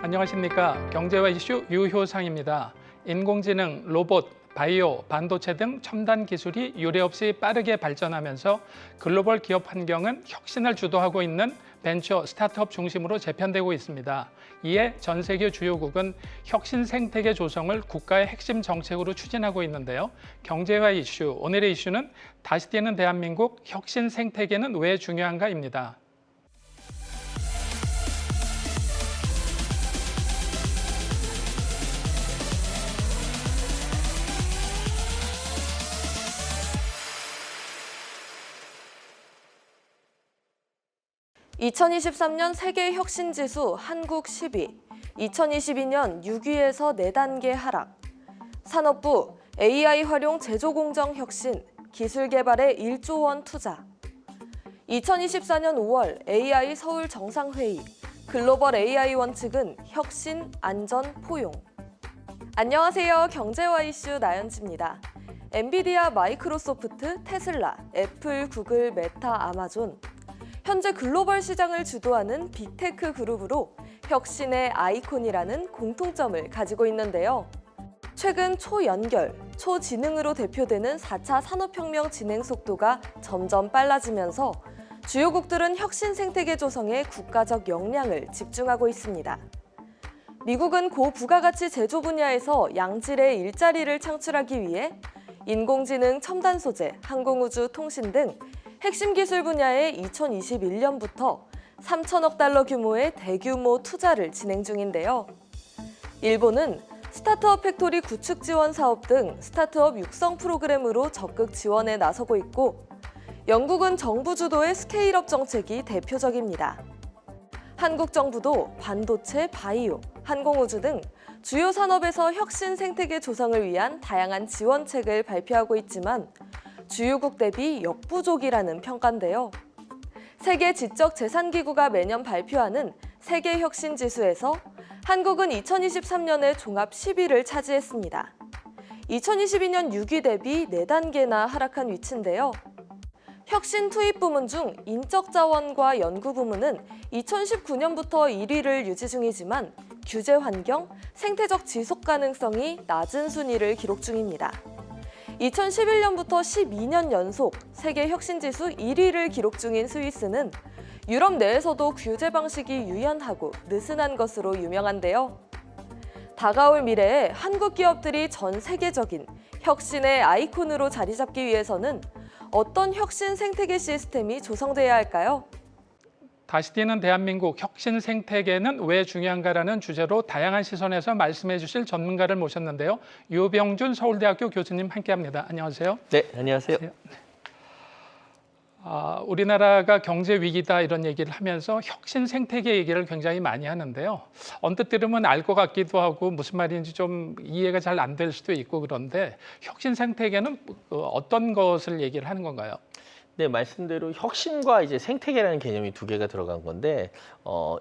안녕하십니까. 경제와 이슈 유효상입니다. 인공지능, 로봇, 바이오, 반도체 등 첨단 기술이 유례없이 빠르게 발전하면서 글로벌 기업 환경은 혁신을 주도하고 있는 벤처, 스타트업 중심으로 재편되고 있습니다. 이에 전 세계 주요국은 혁신 생태계 조성을 국가의 핵심 정책으로 추진하고 있는데요. 경제와 이슈, 오늘의 이슈는 다시 뛰는 대한민국 혁신 생태계는 왜 중요한가입니다. (2023년) 세계 혁신지수 한국 10위, 2022년 6위에서 4단계 하락. 산업부 AI 활용 제조공정 혁신, 기술 개발에 1조 원 투자. 2024년 5월 AI 서울 정상회의, 글로벌 AI 원칙은 혁신, 안전, 포용. 안녕하세요. 경제와 이슈 나연지입니다. 엔비디아, 마이크로소프트, 테슬라, 애플, 구글, 메타, 아마존. 현재 글로벌 시장을 주도하는 빅테크 그룹으로 혁신의 아이콘이라는 공통점을 가지고 있는데요. 최근 초연결, 초지능으로 대표되는 4차 산업혁명 진행 속도가 점점 빨라지면서 주요국들은 혁신 생태계 조성에 국가적 역량을 집중하고 있습니다. 미국은 고부가가치 제조 분야에서 양질의 일자리를 창출하기 위해 인공지능, 첨단 소재, 항공우주, 통신 등 핵심 기술 분야에 2021년부터 3천억 달러 규모의 대규모 투자를 진행 중인데요. 일본은 스타트업 팩토리 구축 지원 사업 등 스타트업 육성 프로그램으로 적극 지원에 나서고 있고, 영국은 정부 주도의 스케일업 정책이 대표적입니다. 한국 정부도 반도체, 바이오, 항공우주 등 주요 산업에서 혁신 생태계 조성을 위한 다양한 지원책을 발표하고 있지만 주요국 대비 역부족이라는 평가인데요. 세계 지적재산기구가 매년 발표하는 세계혁신지수에서 한국은 2023년에 종합 10위를 차지했습니다. 2022년 6위 대비 4단계나 하락한 위치인데요. 혁신 투입 부문 중 인적자원과 연구 부문은 2019년부터 1위를 유지 중이지만 규제 환경, 생태적 지속 가능성이 낮은 순위를 기록 중입니다. 2011년부터 12년 연속 세계 혁신지수 1위를 기록 중인 스위스는 유럽 내에서도 규제 방식이 유연하고 느슨한 것으로 유명한데요. 다가올 미래에 한국 기업들이 전 세계적인 혁신의 아이콘으로 자리 잡기 위해서는 어떤 혁신 생태계 시스템이 조성돼야 할까요? 다시 뛰는 대한민국 혁신 생태계는 왜 중요한가라는 주제로 다양한 시선에서 말씀해 주실 전문가를 모셨는데요. 유병준 서울대학교 교수님 함께합니다. 안녕하세요. 네, 안녕하세요. 우리나라가 경제 위기다 이런 얘기를 하면서 혁신 생태계 얘기를 굉장히 많이 하는데요. 언뜻 들으면 알 것 같기도 하고 무슨 말인지 좀 이해가 잘 안 될 수도 있고, 그런데 혁신 생태계는 어떤 것을 얘기를 하는 건가요? 네, 말씀대로 혁신과 이제 생태계라는 개념이 두 개가 들어간 건데,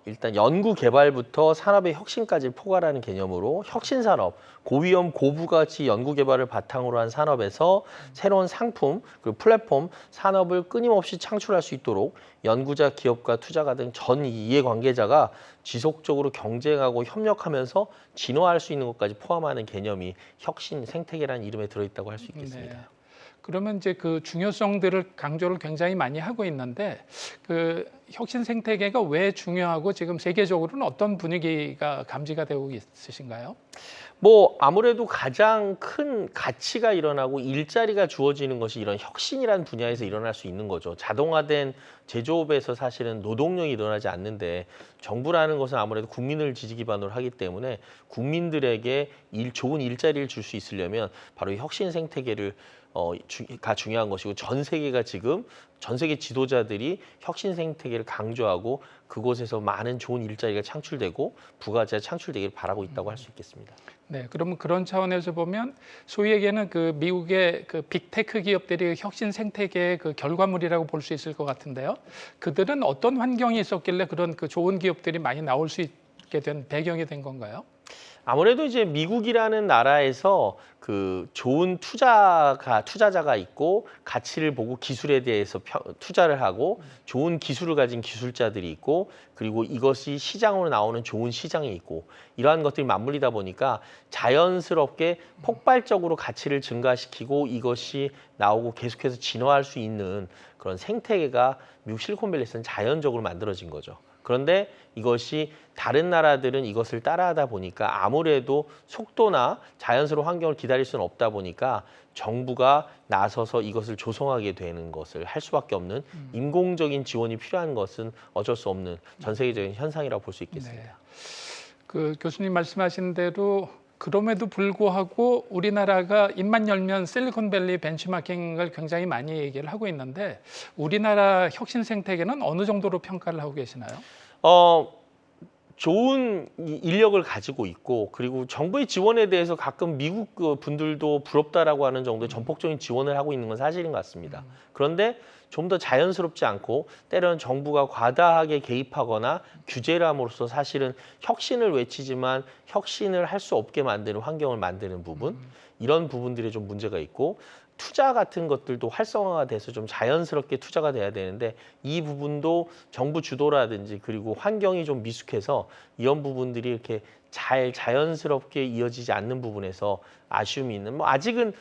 일단 연구 개발부터 산업의 혁신까지 포괄하는 개념으로 혁신 산업, 고위험 고부가치 연구 개발을 바탕으로 한 산업에서 새로운 상품 그리고 플랫폼 산업을 끊임없이 창출할 수 있도록 연구자, 기업가, 투자가 등 전 이해관계자가 지속적으로 경쟁하고 협력하면서 진화할 수 있는 것까지 포함하는 개념이 혁신 생태계라는 이름에 들어있다고 할 수 있겠습니다. 네. 그러면 이제 그 중요성들을 강조를 굉장히 많이 하고 있는데, 그 혁신 생태계가 왜 중요하고 지금 세계적으로는 어떤 분위기가 감지가 되고 있으신가요? 아무래도 가장 큰 가치가 일어나고 일자리가 주어지는 것이 이런 혁신이라는 분야에서 일어날 수 있는 거죠. 자동화된 제조업에서 사실은 노동력이 일어나지 않는데, 정부라는 것은 아무래도 국민을 지지 기반으로 하기 때문에 국민들에게 좋은 일자리를 줄 수 있으려면 바로 이 혁신 생태계를 가 중요한 것이고, 전 세계가 지금 전 세계 지도자들이 혁신 생태계를 강조하고 그곳에서 많은 좋은 일자리가 창출되고 부가가치가 창출되기를 바라고 있다고 할 수 있겠습니다. 네, 그러면 그런 차원에서 보면 소위 얘기하는 그 미국의 그 빅테크 기업들이 혁신 생태계의 그 결과물이라고 볼 수 있을 것 같은데요. 그들은 어떤 환경이 있었길래 그런 그 좋은 기업들이 많이 나올 수 있게 된 배경이 된 건가요? 아무래도 이제 미국이라는 나라에서 그 좋은 투자자가 있고 가치를 보고 기술에 대해서 투자를 하고 좋은 기술을 가진 기술자들이 있고 그리고 이것이 시장으로 나오는 좋은 시장이 있고 이러한 것들이 맞물리다 보니까 자연스럽게 폭발적으로 가치를 증가시키고 이것이 나오고 계속해서 진화할 수 있는 그런 생태계가 미국 실리콘밸리에서는 자연적으로 만들어진 거죠. 그런데 이것이 다른 나라들은 이것을 따라하다 보니까 아무래도 속도나 자연스러운 환경을 기다릴 수는 없다 보니까 정부가 나서서 이것을 조성하게 되는 것을 할 수밖에 없는 인공적인 지원이 필요한 것은 어쩔 수 없는 전 세계적인 현상이라고 볼 수 있겠습니다. 네. 그 교수님 말씀하신 대로 그럼에도 불구하고 우리나라가 입만 열면 실리콘밸리 벤치마킹을 굉장히 많이 얘기를 하고 있는데 우리나라 혁신 생태계는 어느 정도로 평가를 하고 계시나요? 좋은 인력을 가지고 있고 그리고 정부의 지원에 대해서 가끔 미국 분들도 부럽다라고 하는 정도의 전폭적인 지원을 하고 있는 건 사실인 것 같습니다. 그런데 좀 더 자연스럽지 않고 때로는 정부가 과다하게 개입하거나 규제를 함으로써 사실은 혁신을 외치지만 혁신을 할 수 없게 만드는 환경을 만드는 부분 이런 부분들이 좀 문제가 있고 투자 같은 것들도 활성화가 돼서 좀 자연스럽게 투자가 돼야 되는데 이 부분도 정부 주도라든지 그리고 환경이 좀 미숙해서 이런 부분들이 이렇게 잘 자연스럽게 이어지지 않는 부분에서 아쉬움이 있는 뭐 아직은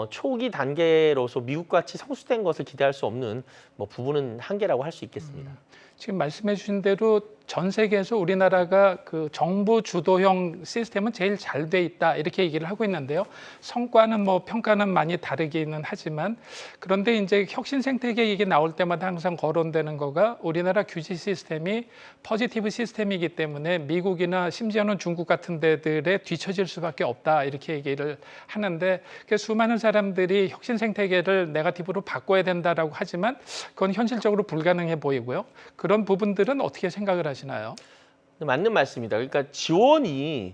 초기 단계로서 미국같이 성숙된 것을 기대할 수 없는 뭐 부분은 한계라고 할 수 있겠습니다. 지금 말씀해 주신 대로 전 세계에서 우리나라가 그 정부 주도형 시스템은 제일 잘 돼 있다 이렇게 얘기를 하고 있는데요. 성과는 뭐 평가는 많이 다르기는 하지만 그런데 이제 혁신 생태계 얘기 나올 때마다 항상 거론되는 거가 우리나라 규제 시스템이 포지티브 시스템이기 때문에 미국이나 심지어는 중국 같은 데들에 뒤처질 수밖에 없다 이렇게 얘기를 하는데 수많은 사람들이 혁신 생태계를 네거티브로 바꿔야 된다라고 하지만 그건 현실적으로 불가능해 보이고요. 그런 부분들은 어떻게 생각을 하시나요? 맞는 말씀입니다. 그러니까 지원이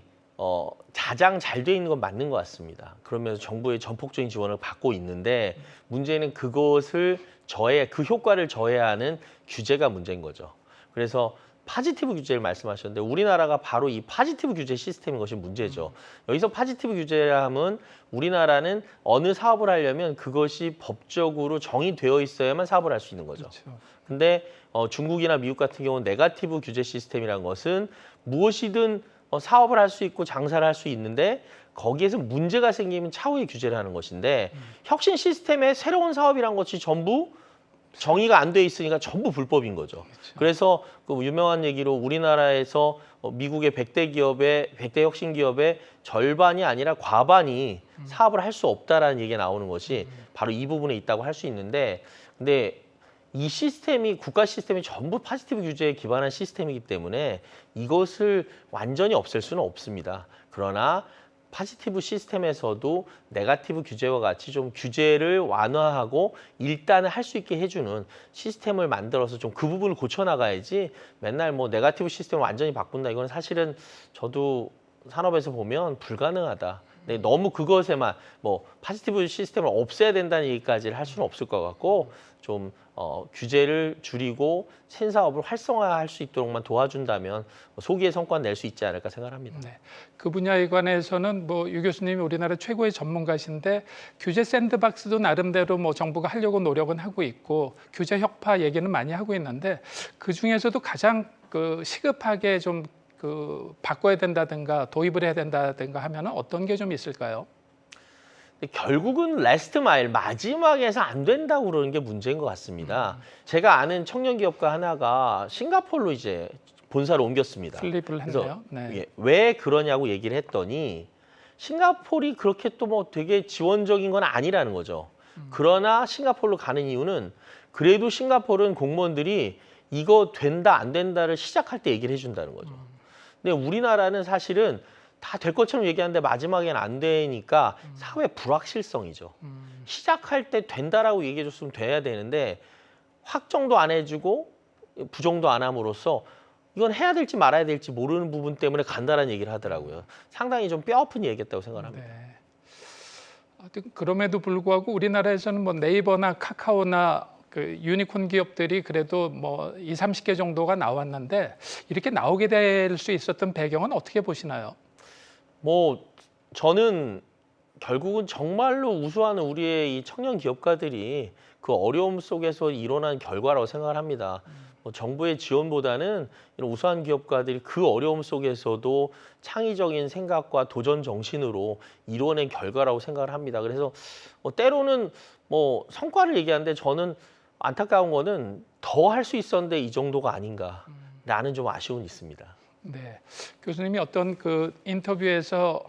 가장 잘 돼 있는 건 맞는 것 같습니다. 그러면서 정부의 전폭적인 지원을 받고 있는데 문제는 그것을 그 효과를 저해하는 규제가 문제인 거죠. 그래서 파지티브 규제를 말씀하셨는데 우리나라가 바로 이 파지티브 규제 시스템인 것이 문제죠. 여기서 파지티브 규제라 하면 우리나라는 어느 사업을 하려면 그것이 법적으로 정의되어 있어야만 사업을 할 수 있는 거죠. 그렇죠. 근데 중국이나 미국 같은 경우는 네거티브 규제 시스템이라는 것은 무엇이든 사업을 할 수 있고 장사를 할 수 있는데 거기에서 문제가 생기면 차후에 규제를 하는 것인데 혁신 시스템의 새로운 사업이란 것이 전부 정의가 안 돼 있으니까 전부 불법인 거죠. 그래서 그 유명한 얘기로 우리나라에서 미국의 100대 혁신 기업의 절반이 아니라 과반이 사업을 할 수 없다라는 얘기가 나오는 것이 바로 이 부분에 있다고 할 수 있는데 근데 이 시스템이 국가 시스템이 전부 파지티브 규제에 기반한 시스템이기 때문에 이것을 완전히 없앨 수는 없습니다. 그러나 파지티브 시스템에서도 네거티브 규제와 같이 좀 규제를 완화하고 일단은 할 수 있게 해주는 시스템을 만들어서 좀 그 부분을 고쳐나가야지 맨날 뭐 네거티브 시스템을 완전히 바꾼다 이건 사실은 저도 산업에서 보면 불가능하다. 네, 너무 그것에만 뭐 파지티브 시스템을 없애야 된다는 얘기까지를 할 수는 없을 것 같고 좀 규제를 줄이고 신사업을 활성화할 수 있도록만 도와준다면 소기의 성과는 낼 수 있지 않을까 생각합니다. 네, 그 분야에 관해서는 뭐 유 교수님이 우리나라 최고의 전문가신데 규제 샌드박스도 나름대로 뭐 정부가 하려고 노력은 하고 있고 규제 혁파 얘기는 많이 하고 있는데 그 중에서도 가장 그 시급하게 좀 그 바꿔야 된다든가 도입을 해야 된다든가 하면은 어떤 게 좀 있을까요? 결국은 라스트 마일 마지막에서 안 된다고 그러는 게 문제인 것 같습니다. 제가 아는 청년 기업가 하나가 싱가포르로 이제 본사를 옮겼습니다. 플립을 그래서 했네요. 네. 왜 그러냐고 얘기를 했더니 싱가포르이 그렇게 또 뭐 되게 지원적인 건 아니라는 거죠. 그러나 싱가포르로 가는 이유는 그래도 싱가포르는 공무원들이 이거 된다 안 된다를 시작할 때 얘기를 해준다는 거죠. 근데 우리나라는 사실은 다 될 것처럼 얘기하는데 마지막엔 안 되니까 사회 불확실성이죠. 시작할 때 된다라고 얘기해줬으면 돼야 되는데 확정도 안 해주고 부정도 안 함으로써 이건 해야 될지 말아야 될지 모르는 부분 때문에 간다라는 얘기를 하더라고요. 상당히 좀 뼈아픈 얘기했다고 생각합니다. 네. 그럼에도 불구하고 우리나라에서는 뭐 네이버나 카카오나 그 유니콘 기업들이 그래도 뭐 20, 30개 정도가 나왔는데 이렇게 나오게 될 수 있었던 배경은 어떻게 보시나요? 뭐 저는 결국은 정말로 우수한 우리의 이 청년 기업가들이 그 어려움 속에서 일어난 결과라고 생각을 합니다. 뭐 정부의 지원보다는 이런 우수한 기업가들이 그 어려움 속에서도 창의적인 생각과 도전 정신으로 이뤄낸 결과라고 생각을 합니다. 그래서 뭐 때로는 뭐 성과를 얘기하는데 저는 안타까운 거는 더 할 수 있었는데 이 정도가 아닌가라는 좀 아쉬움이 있습니다. 네, 교수님이 어떤 그 인터뷰에서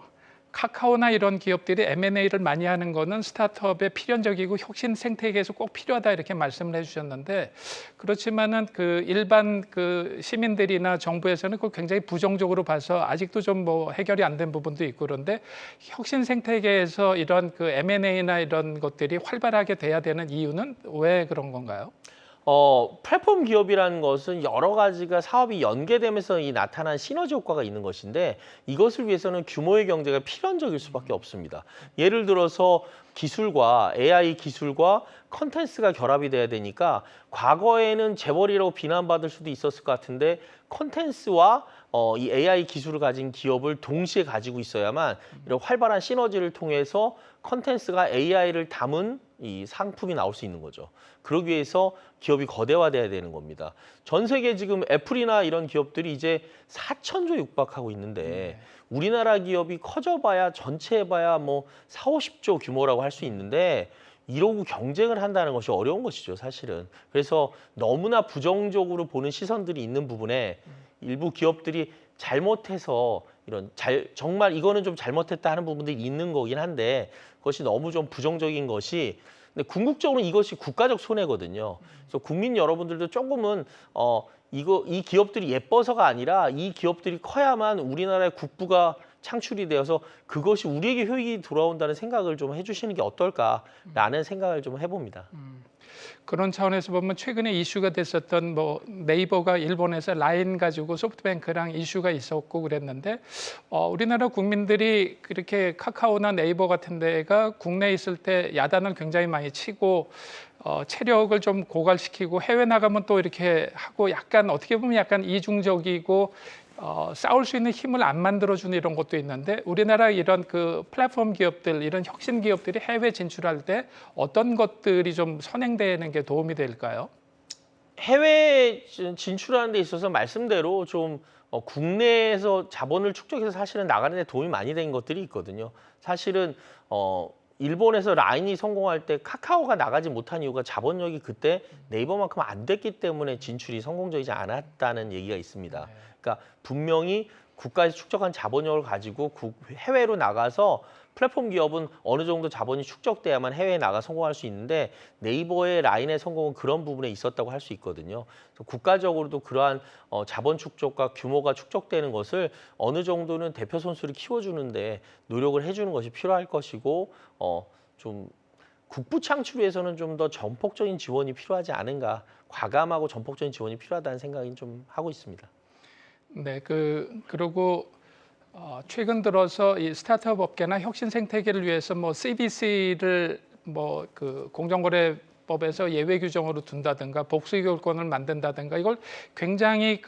카카오나 이런 기업들이 M&A를 많이 하는 거는 스타트업의 필연적이고 혁신 생태계에서 꼭 필요하다 이렇게 말씀을 해주셨는데 그렇지만은 그 일반 그 시민들이나 정부에서는 그걸 굉장히 부정적으로 봐서 아직도 좀 뭐 해결이 안 된 부분도 있고 그런데 혁신 생태계에서 이런 그 M&A나 이런 것들이 활발하게 돼야 되는 이유는 왜 그런 건가요? 플랫폼 기업이라는 것은 여러 가지가 사업이 연계되면서 나타난 시너지 효과가 있는 것인데 이것을 위해서는 규모의 경제가 필연적일 수밖에 없습니다. 예를 들어서 기술과 AI 기술과 컨텐츠가 결합이 돼야 되니까 과거에는 재벌이라고 비난받을 수도 있었을 것 같은데 컨텐츠와 이 AI 기술을 가진 기업을 동시에 가지고 있어야만 이런 활발한 시너지를 통해서 컨텐츠가 AI를 담은 이 상품이 나올 수 있는 거죠. 그러기 위해서 기업이 거대화돼야 되는 겁니다. 전 세계 지금 애플이나 이런 기업들이 이제 4천조 육박하고 있는데 우리나라 기업이 커져봐야 전체 해봐야 뭐 4, 50조 규모라고 할 수 있는데 이러고 경쟁을 한다는 것이 어려운 것이죠, 사실은. 그래서 너무나 부정적으로 보는 시선들이 있는 부분에 일부 기업들이 잘못해서 정말 이거는 좀 잘못했다 하는 부분들이 있는 거긴 한데 그것이 너무 좀 부정적인 것이 근데 궁극적으로 이것이 국가적 손해거든요. 그래서 국민 여러분들도 조금은 이 기업들이 예뻐서가 아니라 이 기업들이 커야만 우리나라의 국부가 창출이 되어서 그것이 우리에게 효익이 돌아온다는 생각을 좀 해주시는 게 어떨까라는 생각을 좀 해봅니다. 그런 차원에서 보면 최근에 이슈가 됐었던 뭐 네이버가 일본에서 라인 가지고 소프트뱅크랑 이슈가 있었고 그랬는데 우리나라 국민들이 그렇게 카카오나 네이버 같은 데가 국내에 있을 때 야단을 굉장히 많이 치고 체력을 좀 고갈시키고 해외 나가면 또 이렇게 하고 약간 어떻게 보면 약간 이중적이고 싸울 수 있는 힘을 안 만들어주는 이런 것도 있는데 우리나라 이런 그 플랫폼 기업들 이런 혁신 기업들이 해외 진출할 때 어떤 것들이 좀 선행되는 게 도움이 될까요? 해외 진출하는 데 있어서 말씀대로 좀 국내에서 자본을 축적해서 사실은 나가는 데 도움이 많이 된 것들이 있거든요. 사실은 일본에서 라인이 성공할 때 카카오가 나가지 못한 이유가 자본력이 그때 네이버만큼 안 됐기 때문에 진출이 성공적이지 않았다는 얘기가 있습니다. 그러니까 분명히 국가에서 축적한 자본력을 가지고 해외로 나가서 플랫폼 기업은 어느 정도 자본이 축적돼야만 해외에 나가 성공할 수 있는데 네이버의 라인의 성공은 그런 부분에 있었다고 할 수 있거든요. 그래서 국가적으로도 그러한 자본 축적과 규모가 축적되는 것을 어느 정도는 대표 선수를 키워주는데 노력을 해주는 것이 필요할 것이고 좀 국부 창출 위해서는 좀 더 전폭적인 지원이 필요하지 않은가, 과감하고 전폭적인 지원이 필요하다는 생각이 좀 하고 있습니다. 네, 그리고 최근 들어서 이 스타트업 업계나 혁신 생태계를 위해서 뭐 CBC를 뭐 그 공정거래법에서 예외 규정으로 둔다든가 복수교육권을 만든다든가 이걸 굉장히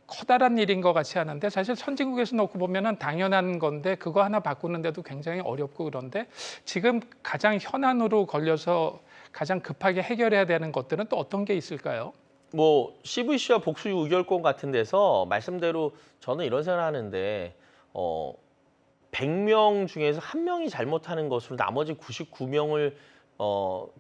커다란 일인 것 같이 하는데 사실 선진국에서 놓고 보면은 당연한 건데 그거 하나 바꾸는데도 굉장히 어렵고 그런데 지금 가장 현안으로 걸려서 가장 급하게 해결해야 되는 것들은 또 어떤 게 있을까요? 뭐 CVC와 복수 의결권 같은 데서 말씀대로 저는 이런 생각을 하는데 100명 중에서 1명이 잘못하는 것으로 나머지 99명을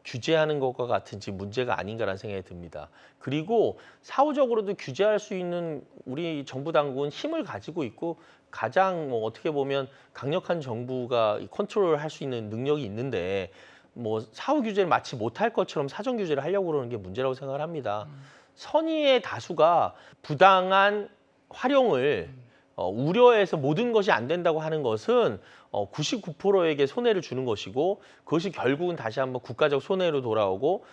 규제하는 것과 같은 지금 문제가 아닌가라는 생각이 듭니다. 그리고 사후적으로도 규제할 수 있는 우리 정부 당국은 힘을 가지고 있고 가장 뭐 어떻게 보면 강력한 정부가 컨트롤할 수 있는 능력이 있는데 뭐 사후 규제를 마치 못할 것처럼 사전 규제를 하려고 그러는 게 문제라고 생각을 합니다. 선의의 다수가 부당한 활용을 우려해서 모든 것이 안 된다고 하는 것은 99%에게 손해를 주는 것이고 그것이 결국은 다시 한번 국가적 손해로 돌아오고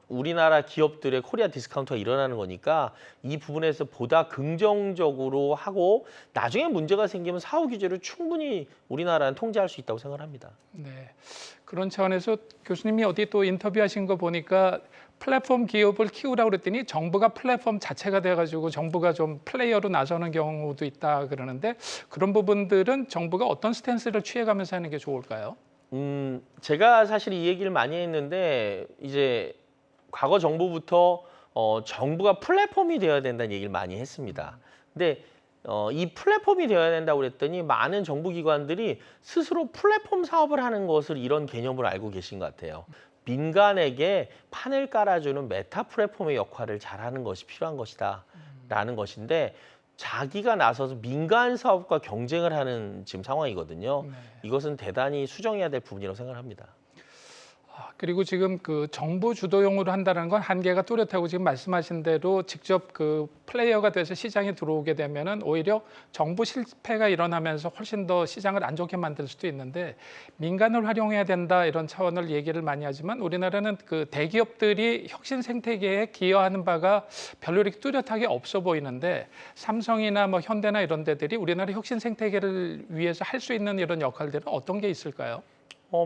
우리나라 기업들의 코리아 디스카운트가 일어나는 거니까 이 부분에서 보다 긍정적으로 하고 나중에 문제가 생기면 사후 규제를 충분히 우리나라는 통제할 수 있다고 생각을 합니다. 네, 그런 차원에서 교수님이 어디 또 인터뷰하신 거 보니까 플랫폼 기업을 키우라고 그랬더니 정부가 플랫폼 자체가 돼가지고 정부가 좀 플레이어로 나서는 경우도 있다 그러는데 그런 부분들은 정부가 어떤 스탠스를 취해가면서 하는 게 좋을까요? 제가 사실 이 얘기를 많이 했는데 이제 과거 정부부터 정부가 플랫폼이 되어야 된다는 얘기를 많이 했습니다. 근데 이 플랫폼이 되어야 된다고 그랬더니 많은 정부 기관들이 스스로 플랫폼 사업을 하는 것을 이런 개념으로 알고 계신 것 같아요. 민간에게 판을 깔아주는 메타 플랫폼의 역할을 잘하는 것이 필요한 것이다 라는 것인데 자기가 나서서 민간 사업과 경쟁을 하는 지금 상황이거든요. 네. 이것은 대단히 수정해야 될 부분이라고 생각합니다. 그리고 지금 그 정부 주도용으로 한다는 건 한계가 뚜렷하고 지금 말씀하신 대로 직접 그 플레이어가 돼서 시장에 들어오게 되면은 오히려 정부 실패가 일어나면서 훨씬 더 시장을 안 좋게 만들 수도 있는데 민간을 활용해야 된다 이런 차원을 얘기를 많이 하지만 우리나라는 그 대기업들이 혁신 생태계에 기여하는 바가 별로 이렇게 뚜렷하게 없어 보이는데 삼성이나 뭐 현대나 이런 데들이 우리나라 혁신 생태계를 위해서 할 수 있는 이런 역할들은 어떤 게 있을까요?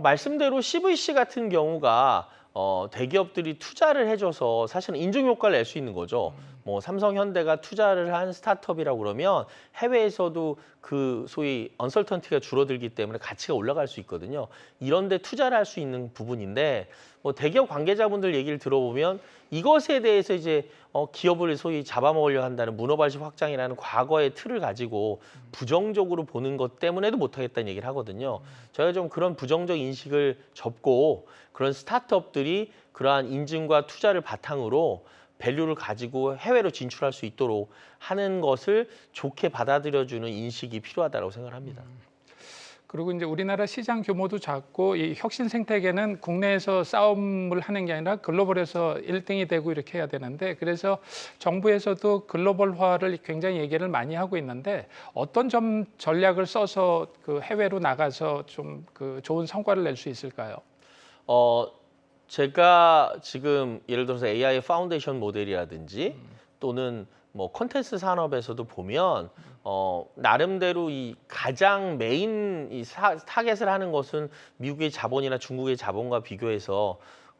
말씀대로 CVC 같은 경우가 대기업들이 투자를 해줘서 사실은 인증 효과를 낼 수 있는 거죠. 뭐 삼성, 현대가 투자를 한 스타트업이라고 그러면 해외에서도 그 소위 언설턴티가 줄어들기 때문에 가치가 올라갈 수 있거든요. 이런 데 투자를 할 수 있는 부분인데 뭐 대기업 관계자분들 얘기를 들어보면 이것에 대해서 이제 기업을 소위 잡아먹으려 한다는 문어발식 확장이라는 과거의 틀을 가지고 부정적으로 보는 것 때문에도 못하겠다는 얘기를 하거든요. 저희가 좀 그런 부정적 인식을 접고 그런 스타트업들이 그러한 인증과 투자를 바탕으로 밸류를 가지고 해외로 진출할 수 있도록 하는 것을 좋게 받아들여주는 인식이 필요하다고 생각합니다. 그리고 이제 우리나라 시장 규모도 작고 이 혁신 생태계는 국내에서 싸움을 하는 게 아니라 글로벌에서 1등이 되고 이렇게 해야 되는데 그래서 정부에서도 글로벌화를 굉장히 얘기를 많이 하고 있는데 어떤 점 전략을 써서 그 해외로 나가서 좀 그 좋은 성과를 낼 수 있을까요? 제가 지금 예를 들어서 AI 파운데이션 모델이라든지 또는 뭐 콘텐츠 산업에서도 보면 나름대로 이 가장 메인 타겟을 하는 것은 미국의 자본이나 중국의 자본과 비교해서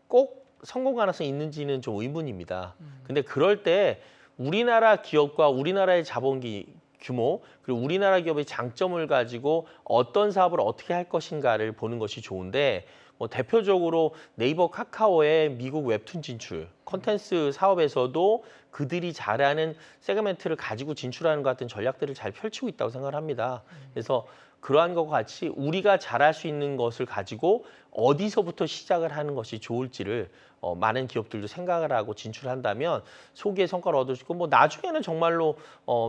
꼭 성공 가능성이 있는지는 좀 의문입니다. 근데 그럴 때 우리나라 기업과 우리나라의 자본기 규모 그리고 우리나라 기업의 장점을 가지고 어떤 사업을 어떻게 할 것인가를 보는 것이 좋은데 뭐 대표적으로 네이버 카카오의 미국 웹툰 진출, 콘텐츠 사업에서도 그들이 잘하는 세그멘트를 가지고 진출하는 것 같은 전략들을 잘 펼치고 있다고 생각을 합니다. 그래서 그러한 것과 같이 우리가 잘할 수 있는 것을 가지고 어디서부터 시작을 하는 것이 좋을지를 많은 기업들도 생각을 하고 진출한다면 소기의 성과를 얻을 수 있고 뭐 나중에는 정말로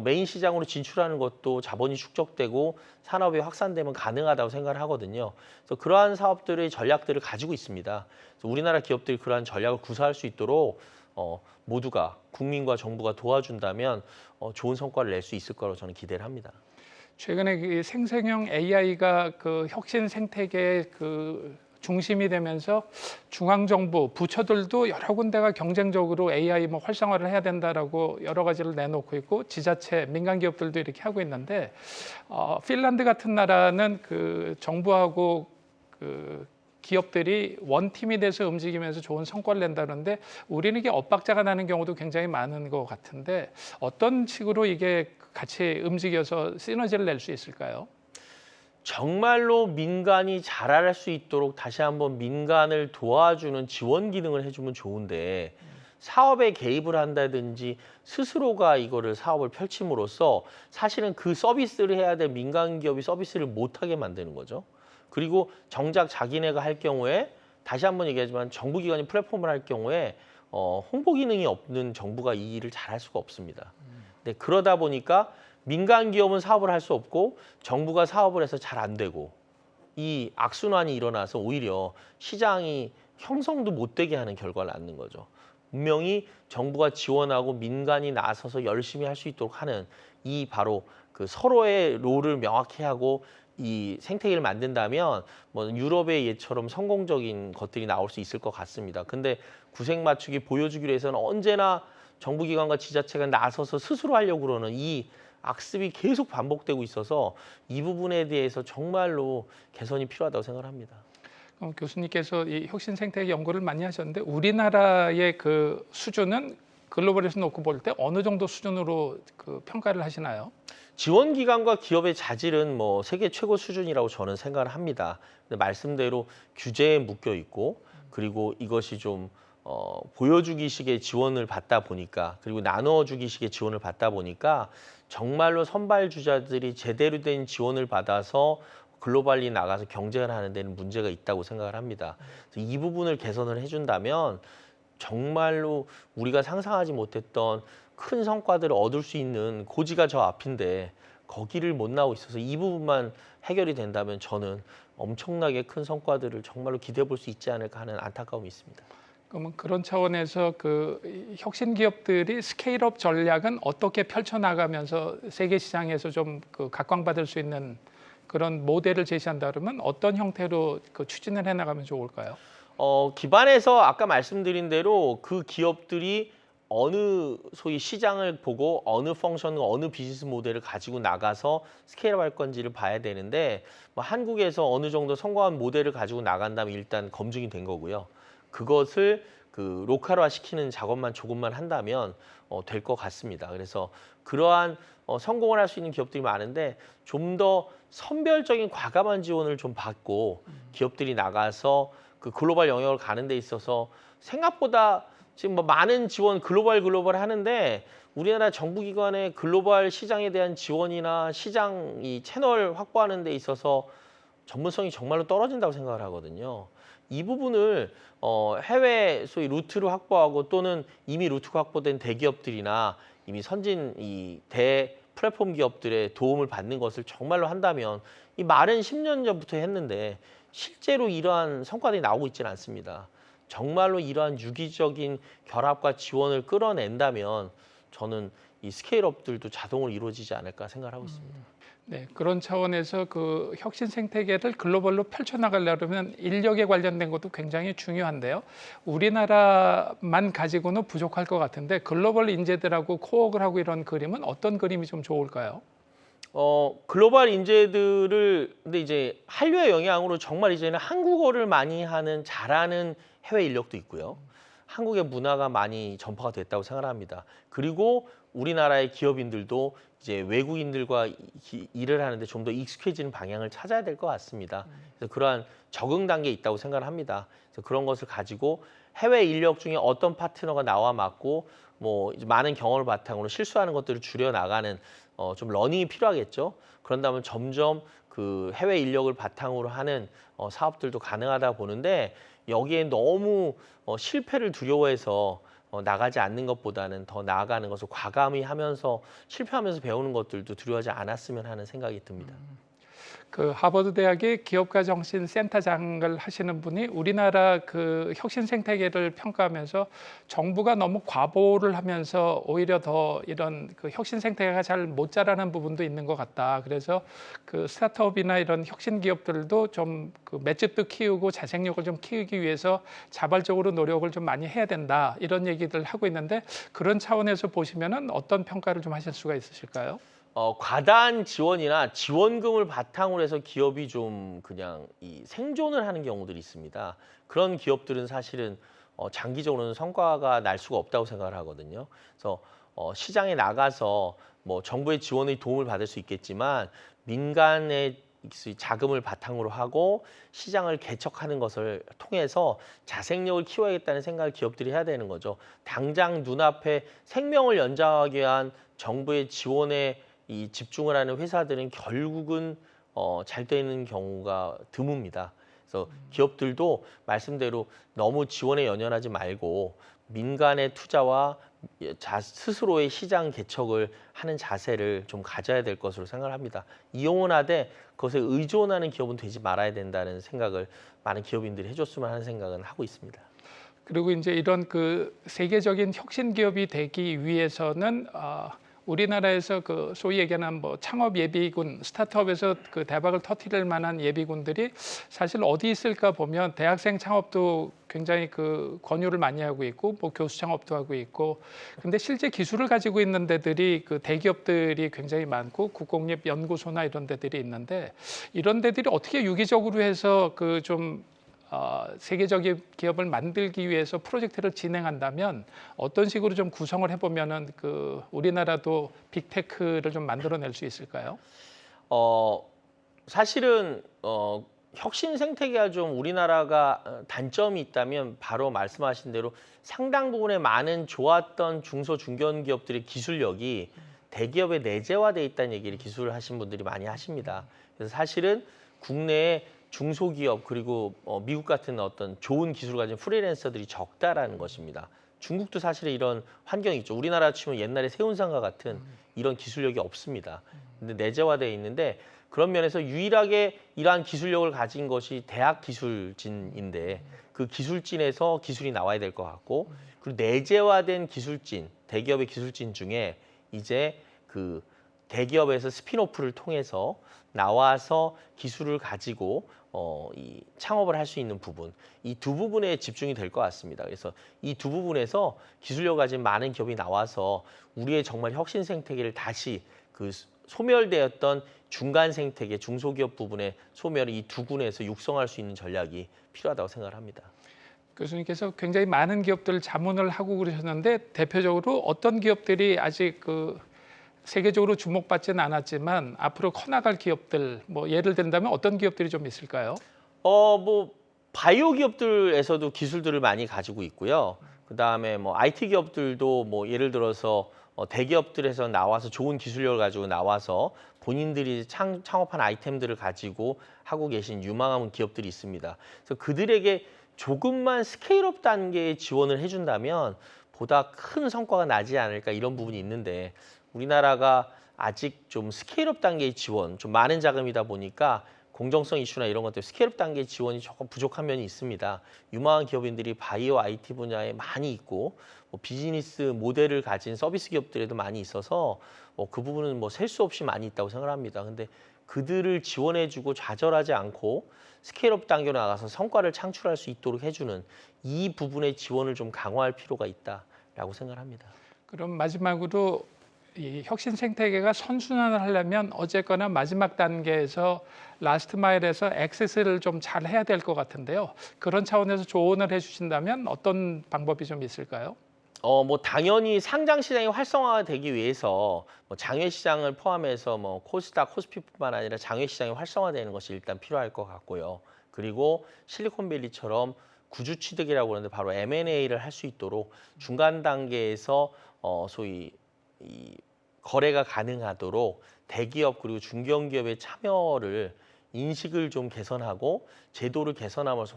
메인 시장으로 진출하는 것도 자본이 축적되고 산업이 확산되면 가능하다고 생각을 하거든요. 그래서 그러한 사업들의 전략들을 가지고 있습니다. 그래서 우리나라 기업들이 그러한 전략을 구사할 수 있도록 모두가 국민과 정부가 도와준다면 좋은 성과를 낼 수 있을 거라고 저는 기대를 합니다. 최근에 그 생성형 AI가 그 혁신 생태계의 그 중심이 되면서 중앙정부, 부처들도 여러 군데가 경쟁적으로 AI 뭐 활성화를 해야 된다라고 여러 가지를 내놓고 있고 지자체, 민간 기업들도 이렇게 하고 있는데 핀란드 같은 나라는 그 정부하고 그 기업들이 원팀이 돼서 움직이면서 좋은 성과를 낸다는데 우리는 이게 엇박자가 나는 경우도 굉장히 많은 것 같은데 어떤 식으로 이게 같이 움직여서 시너지를 낼 수 있을까요? 정말로 민간이 잘할 수 있도록 다시 한번 민간을 도와주는 지원 기능을 해주면 좋은데 사업에 개입을 한다든지 스스로가 이거를 사업을 펼침으로써 사실은 그 서비스를 해야 될 민간 기업이 서비스를 못하게 만드는 거죠. 그리고 정작 자기네가 할 경우에 다시 한번 얘기하지만 정부기관이 플랫폼을 할 경우에 홍보 기능이 없는 정부가 이 일을 잘할 수가 없습니다. 근데 그러다 보니까 민간 기업은 사업을 할 수 없고 정부가 사업을 해서 잘 안 되고 이 악순환이 일어나서 오히려 시장이 형성도 못 되게 하는 결과를 낳는 거죠. 분명히 정부가 지원하고 민간이 나서서 열심히 할 수 있도록 하는 이 바로 그 서로의 롤을 명확히 하고 이 생태계를 만든다면 뭐 유럽의 예처럼 성공적인 것들이 나올 수 있을 것 같습니다. 근데 구색 맞추기 보여주기로 해서는 언제나 정부기관과 지자체가 나서서 스스로 하려고 그러는 이 악습이 계속 반복되고 있어서 이 부분에 대해서 정말로 개선이 필요하다고 생각합니다. 교수님께서 이 혁신 생태계 연구를 많이 하셨는데 우리나라의 그 수준은 글로벌에서 놓고 볼 때 어느 정도 수준으로 그 평가를 하시나요? 지원 기관과 기업의 자질은 뭐 세계 최고 수준이라고 저는 생각을 합니다. 근데 말씀대로 규제에 묶여 있고 그리고 이것이 좀 보여주기식의 지원을 받다 보니까 그리고 나누어주기식의 지원을 받다 보니까 정말로 선발주자들이 제대로 된 지원을 받아서 글로벌리 나가서 경쟁을 하는 데는 문제가 있다고 생각을 합니다. 그래서 이 부분을 개선을 해준다면 정말로 우리가 상상하지 못했던 큰 성과들을 얻을 수 있는 고지가 저 앞인데 거기를 못 나오고 있어서 이 부분만 해결이 된다면 저는 엄청나게 큰 성과들을 정말로 기대해 볼 수 있지 않을까 하는 안타까움이 있습니다. 그러면 그런 차원에서 그 혁신 기업들이 스케일업 전략은 어떻게 펼쳐나가면서 세계 시장에서 좀 그 각광받을 수 있는 그런 모델을 제시한다 그러면 어떤 형태로 그 추진을 해나가면 좋을까요? 기반에서 아까 말씀드린 대로 그 기업들이 어느 소위 시장을 보고 어느 펑션, 어느 비즈니스 모델을 가지고 나가서 스케일업 할 건지를 봐야 되는데 뭐 한국에서 어느 정도 성공한 모델을 가지고 나간다면 일단 검증이 된 거고요. 그것을 그 로컬화 시키는 작업만 조금만 한다면 될 것 같습니다. 그래서 그러한 성공을 할 수 있는 기업들이 많은데 좀 더 선별적인 과감한 지원을 좀 받고 기업들이 나가서 그 글로벌 영역을 가는 데 있어서 생각보다 지금 뭐 많은 지원 글로벌 하는데 우리나라 정부기관의 글로벌 시장에 대한 지원이나 시장 이 채널 확보하는 데 있어서 전문성이 정말로 떨어진다고 생각을 하거든요. 이 부분을 해외 소위 루트를 확보하고 또는 이미 루트가 확보된 대기업들이나 이미 선진 이 대 플랫폼 기업들의 도움을 받는 것을 정말로 한다면 이 말은 10년 전부터 했는데 실제로 이러한 성과들이 나오고 있지는 않습니다. 정말로 이러한 유기적인 결합과 지원을 끌어낸다면 저는 이 스케일업들도 자동으로 이루어지지 않을까 생각을 하고 있습니다. 네, 그런 차원에서 그 혁신 생태계를 글로벌로 펼쳐나가려면 인력에 관련된 것도 굉장히 중요한데요. 우리나라만 가지고는 부족할 것 같은데 글로벌 인재들하고 코어를 하고 이런 그림은 어떤 그림이 좀 좋을까요? 글로벌 인재들을 근데 이제 한류의 영향으로 정말 이제는 한국어를 많이 하는 잘하는 해외 인력도 있고요. 한국의 문화가 많이 전파가 됐다고 생각합니다. 그리고 우리나라의 기업인들도 이제 외국인들과 일을 하는데 좀 더 익숙해지는 방향을 찾아야 될 것 같습니다. 그래서 그러한 적응 단계에 있다고 생각을 합니다. 그래서 그런 것을 가지고 해외 인력 중에 어떤 파트너가 나와 맞고 뭐 이제 많은 경험을 바탕으로 실수하는 것들을 줄여 나가는 좀 러닝이 필요하겠죠. 그런다면 점점 그 해외 인력을 바탕으로 하는 사업들도 가능하다 보는데 여기에 너무 실패를 두려워해서 나가지 않는 것보다는 더 나아가는 것을 과감히 하면서 실패하면서 배우는 것들도 두려워하지 않았으면 하는 생각이 듭니다. 그 하버드 대학의 기업가 정신 센터장을 하시는 분이 우리나라 그 혁신 생태계를 평가하면서 정부가 너무 과보를 하면서 오히려 더 이런 그 혁신 생태계가 잘 못 자라는 부분도 있는 것 같다. 그래서 그 스타트업이나 이런 혁신 기업들도 좀 그 맷집도 키우고 자생력을 좀 키우기 위해서 자발적으로 노력을 좀 많이 해야 된다. 이런 얘기들 하고 있는데 그런 차원에서 보시면은 어떤 평가를 좀 하실 수가 있으실까요? 과다한 지원이나 지원금을 바탕으로 해서 기업이 좀 그냥 이 생존을 하는 경우들이 있습니다. 그런 기업들은 사실은 장기적으로는 성과가 날 수가 없다고 생각을 하거든요. 그래서 시장에 나가서 뭐 정부의 지원의 도움을 받을 수 있겠지만 민간의 자금을 바탕으로 하고 시장을 개척하는 것을 통해서 자생력을 키워야겠다는 생각을 기업들이 해야 되는 거죠. 당장 눈앞에 생명을 연장하기 위한 정부의 지원에 이 집중을 하는 회사들은 결국은 잘 되는 경우가 드뭅니다. 그래서 기업들도 말씀대로 너무 지원에 연연하지 말고 민간의 투자와 스스로의 시장 개척을 하는 자세를 좀 가져야 될 것으로 생각을 합니다. 이용하되 그것에 의존하는 기업은 되지 말아야 된다는 생각을 많은 기업인들이 해줬으면 하는 생각은 하고 있습니다. 그리고 이제 이런 그 세계적인 혁신 기업이 되기 위해서는 우리나라에서 그 소위 얘기하는 뭐 창업 예비군, 스타트업에서 그 대박을 터뜨릴 만한 예비군들이 사실 어디 있을까 보면 대학생 창업도 굉장히 그 권유를 많이 하고 있고 뭐 교수 창업도 하고 있고 근데 실제 기술을 가지고 있는 데들이 그 대기업들이 굉장히 많고 국공립 연구소나 이런 데들이 있는데 이런 데들이 어떻게 유기적으로 해서 그 좀 세계적인 기업을 만들기 위해서 프로젝트를 진행한다면 어떤 식으로 좀 구성을 해보면은 그 우리나라도 빅테크를 좀 만들어낼 수 있을까요? 사실은 혁신 생태계가 좀 우리나라가 단점이 있다면 바로 말씀하신 대로 상당 부분의 많은 좋았던 중소 중견기업들의 기술력이 대기업에 내재화돼 있다는 얘기를 기술을 하신 분들이 많이 하십니다. 그래서 사실은 국내에 중소기업 그리고 미국 같은 어떤 좋은 기술을 가진 프리랜서들이 적다라는 것입니다. 중국도 사실 이런 환경이 있죠. 우리나라 치면 옛날에 세운상과 같은 이런 기술력이 없습니다. 근데 내재화되어 있는데 그런 면에서 유일하게 이러한 기술력을 가진 것이 대학 기술진인데 그 기술진에서 기술이 나와야 될 것 같고 그리고 내재화된 기술진, 대기업의 기술진 중에 이제 그 대기업에서 스핀오프를 통해서 나와서 기술을 가지고 이 창업을 할 수 있는 부분, 이 두 부분에 집중이 될 것 같습니다. 그래서 이 두 부분에서 기술력 가진 많은 기업이 나와서 우리의 정말 혁신 생태계를 다시 그 소멸되었던 중간 생태계, 중소기업 부분의 소멸을 이 두 군에서 육성할 수 있는 전략이 필요하다고 생각을 합니다. 교수님께서 굉장히 많은 기업들 자문을 하고 그러셨는데 대표적으로 어떤 기업들이 아직 그 세계적으로 주목받지는 않았지만 앞으로 커나갈 기업들 뭐 예를 든다면 어떤 기업들이 좀 있을까요? 뭐 바이오 기업들에서도 기술들을 많이 가지고 있고요. 그다음에 뭐 IT 기업들도 뭐 예를 들어서 대기업들에서 나와서 좋은 기술력을 가지고 나와서 본인들이 창업한 아이템들을 가지고 하고 계신 유망한 기업들이 있습니다. 그래서 그들에게 조금만 스케일업 단계의 지원을 해준다면 보다 큰 성과가 나지 않을까 이런 부분이 있는데 우리나라가 아직 좀 스케일업 단계의 지원, 좀 많은 자금이다 보니까 공정성 이슈나 이런 것들 스케일업 단계의 지원이 조금 부족한 면이 있습니다. 유망한 기업인들이 바이오 IT 분야에 많이 있고 비즈니스 모델을 가진 서비스 기업들에도 많이 있어서 그 부분은 뭐 셀 수 없이 많이 있다고 생각합니다. 근데 그들을 지원해주고 좌절하지 않고 스케일업 단계로 나가서 성과를 창출할 수 있도록 해주는 이 부분의 지원을 좀 강화할 필요가 있다라고 생각합니다. 그럼 마지막으로 이 혁신 생태계가 선순환을 하려면 어쨌거나 마지막 단계에서 라스트 마일에서 액세스를 좀 잘 해야 될 것 같은데요. 그런 차원에서 조언을 해주신다면 어떤 방법이 좀 있을까요? 뭐 당연히 상장 시장이 활성화되기 위해서 뭐 장외 시장을 포함해서 뭐 코스닥, 코스피뿐만 아니라 장외 시장이 활성화되는 것이 일단 필요할 것 같고요. 그리고 실리콘밸리처럼 구주 취득이라고 하는데 바로 M&A를 할 수 있도록 중간 단계에서 소위 이 거래가 가능하도록 대기업 그리고 중견기업의 참여를 인식을 좀 개선하고 제도를 개선하면서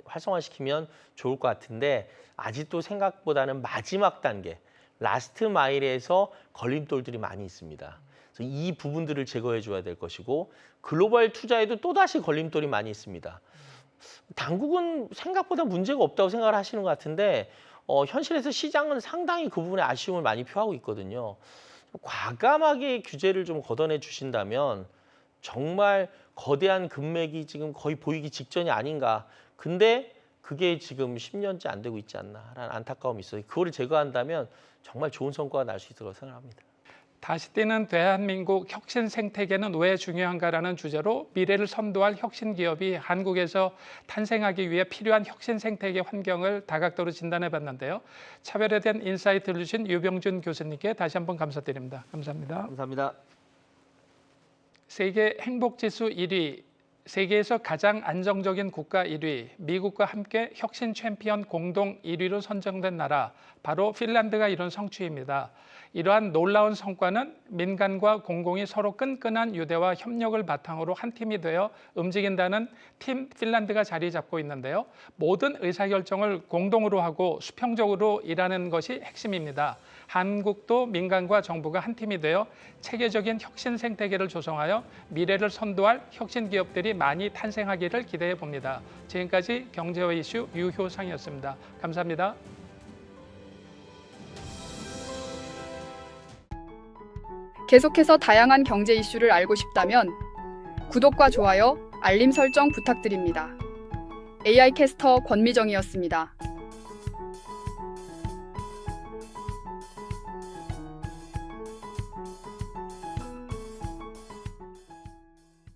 활성화시키면 좋을 것 같은데 아직도 생각보다는 마지막 단계, 라스트 마일에서 걸림돌들이 많이 있습니다. 그래서 이 부분들을 제거해 줘야 될 것이고 글로벌 투자에도 또다시 걸림돌이 많이 있습니다. 당국은 생각보다 문제가 없다고 생각을 하시는 것 같은데 현실에서 시장은 상당히 그 부분에 아쉬움을 많이 표하고 있거든요. 과감하게 규제를 좀 걷어내 주신다면 정말 거대한 금맥이 지금 거의 보이기 직전이 아닌가. 근데 그게 지금 10년째 안 되고 있지 않나라는 안타까움이 있어요. 그거를 제거한다면 정말 좋은 성과가 날 수 있을 거라고 생각합니다. 다시 뛰는 대한민국 혁신 생태계는 왜 중요한가라는 주제로 미래를 선도할 혁신 기업이 한국에서 탄생하기 위해 필요한 혁신 생태계 환경을 다각도로 진단해 봤는데요. 차별화된 인사이트를 주신 유병준 교수님께 다시 한번 감사드립니다. 감사합니다. 감사합니다. 세계 행복지수 1위, 세계에서 가장 안정적인 국가 1위, 미국과 함께 혁신 챔피언 공동 1위로 선정된 나라, 바로 핀란드가 이룬 성취입니다. 이러한 놀라운 성과는 민간과 공공이 서로 끈끈한 유대와 협력을 바탕으로 한 팀이 되어 움직인다는 팀 핀란드가 자리 잡고 있는데요. 모든 의사결정을 공동으로 하고 수평적으로 일하는 것이 핵심입니다. 한국도 민간과 정부가 한 팀이 되어 체계적인 혁신 생태계를 조성하여 미래를 선도할 혁신 기업들이 많이 탄생하기를 기대해 봅니다. 지금까지 경제와 이슈 유효상이었습니다. 감사합니다. 계속해서 다양한 경제 이슈를 알고 싶다면 구독과 좋아요, 알림 설정 부탁드립니다. AI 캐스터 권미정이었습니다.